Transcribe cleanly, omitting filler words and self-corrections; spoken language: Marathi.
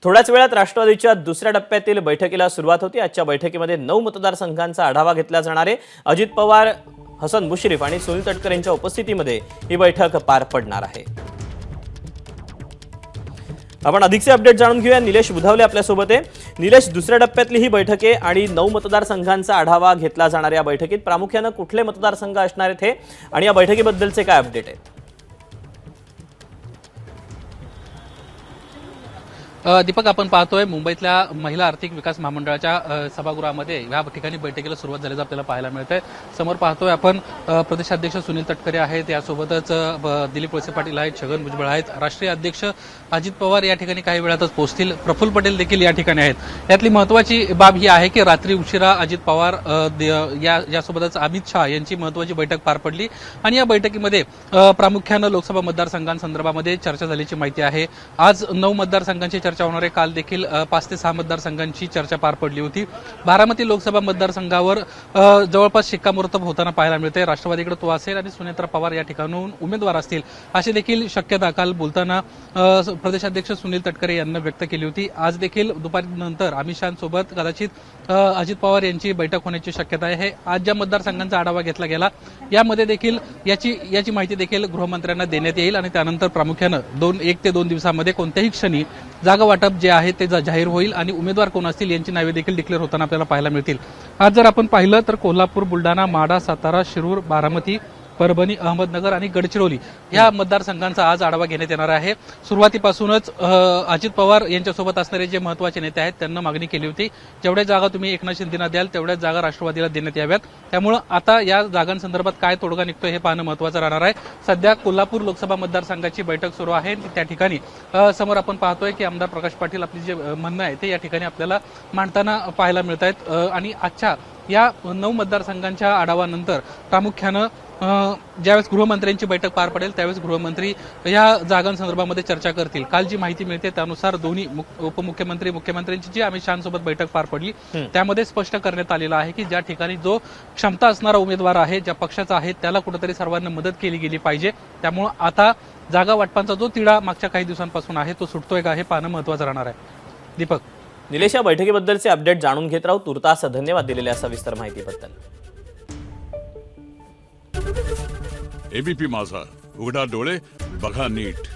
थोड्याच वेळात राष्ट्रवादीच्या दुसऱ्या टप्प्यातील बैठकीला सुरुवात होती। आजच्या बैठकीमध्ये 9 मतदारसंघांचा आढावा घेतला जाणार आहे। अजित पवार, हसन मुश्रीफ आणि सुनील तटकरे यांच्या उपस्थितीमध्ये ही बैठक पार पडणार आहे। आपण अधिकचे अपडेट जाणून घेऊया। निलेश बुधावले आपल्या सोबत आहे। निलेश, दुसऱ्या टप्प्यातली ही बैठक आहे आणि 9 मतदारसंघांचा आढावा घेतला जाणार या बैठकीत प्रामुख्याने कुठले मतदारसंघ असणार आहेत हे आणि या बैठकीबद्दलचे काय अपडेट आहेत? दीपक, आपण पाहतोय मुंबईतल्या महिला आर्थिक विकास महामंडळाच्या सभागृहामध्ये या ठिकाणी बैठकीला सुरुवात झाल्याचं आपल्याला पाहायला मिळतंय। समोर पाहतोय आपण प्रदेशाध्यक्ष सुनील तटकरे आहेत, यासोबतच दिलीप वळसे पाटील आहेत, छगन भुजबळ आहेत, राष्ट्रीय अध्यक्ष अजित पवार या ठिकाणी काही वेळातच पोहोचतील, प्रफुल्ल पटेल देखील या ठिकाणी आहेत। यातली महत्वाची बाब ही आहे की रात्री उशिरा अजित पवार यासोबतच अमित शहा यांची महत्वाची बैठक पार पडली आणि या बैठकीमध्ये प्रामुख्याने लोकसभा मतदारसंघांसंदर्भामध्ये चर्चा झाल्याची माहिती आहे। आज 9 मतदारसंघांची चर्चा होणार आहे। काल देखील 5 ते 6 मतदारसंघांची चर्चा पार पडली होती। बारामती लोकसभा मतदारसंघावर जवळपास शिक्कामोर्तब होताना पाहायला मिळते। राष्ट्रवादीकडे तो असेल आणि सुनेत्रा पवार या ठिकाणून उमेदवार असतील अशी देखील शक्यता काल बोलताना प्रदेशाध्यक्ष सुनील तटकरे यांनी व्यक्त केली होती। आज देखील दुपारी नंतर अमित शहांसोबत कदाचित अजित पवार यांची बैठक होण्याची शक्यता आहे। आज ज्या मतदारसंघांचा आढावा घेतला गेला यामध्ये देखील याची माहिती देखील गृहमंत्र्यांना देण्यात येईल आणि त्यानंतर प्रामुख्याने 1 ते 2 दिवसांमध्ये कोणत्याही क्षणी जागा वाटप जे आहे ते जाहीर होईल आणि उमेदवार कोण असतील यांची नावे देखील डिक्लेअर होताना आपल्याला पाहायला मिळतील। आज जर आपण पाहिलं तर कोल्हापूर, बुलढाणा, माढा, सातारा, शिरूर, बारामती, परभणी, अहमदनगर आणि गडचिरोली या मतदारसंघांचा आज आढावा घेण्यात येणार आहे। सुरुवातीपासूनच अजित पवार यांच्यासोबत असणारे जे महत्त्वाचे नेते आहेत त्यांना मागणी केली होती, जेवढ्या जागा तुम्ही एकनाथ शिंदेना द्याल तेवढ्याच जागा राष्ट्रवादीला देण्यात याव्यात। त्यामुळे आता या जागांसंदर्भात काय तोडगा निघतोय हे पाहणं महत्त्वाचं राहणार आहे। सध्या कोल्हापूर लोकसभा मतदारसंघाची बैठक सुरू आहे। त्या ठिकाणी समोर आपण पाहतोय की आमदार प्रकाश पाटील आपली जे म्हणणं आहे ते या ठिकाणी आपल्याला मांडताना पाहायला मिळत आहेत आणि आजच्या या 9 मतदारसंघांच्या आढावानंतर प्रामुख्यानं ज्यावेळेस गृहमंत्र्यांची बैठक पार पडेल त्यावेळेस गृहमंत्री या जागांसंदर्भामध्ये चर्चा करतील। काल जी माहिती मिळते त्यानुसार दोन्ही उपमुख्यमंत्री, मुख्यमंत्र्यांची जी अमित शहांसोबत बैठक पार पडली त्यामध्ये स्पष्ट करण्यात आलेलं आहे की ज्या ठिकाणी जो क्षमता असणारा उमेदवार आहे, ज्या पक्षाचा आहे, त्याला कुठेतरी सर्वांना मदत केली गेली पाहिजे। त्यामुळे आता जागा वाटपांचा जो तिढा मागच्या काही दिवसांपासून आहे तो सुटतोय का हे पाहणं महत्त्वाचं राहणार आहे। दीपक, निलेश, या बैठकीबद्दलचे अपडेट जाणून घेत राहू। तुर्तास धन्यवाद दिलेल्या सविस्तर माहितीबद्दल। एबीपी माझा, उघडा डोळे बघा नीट।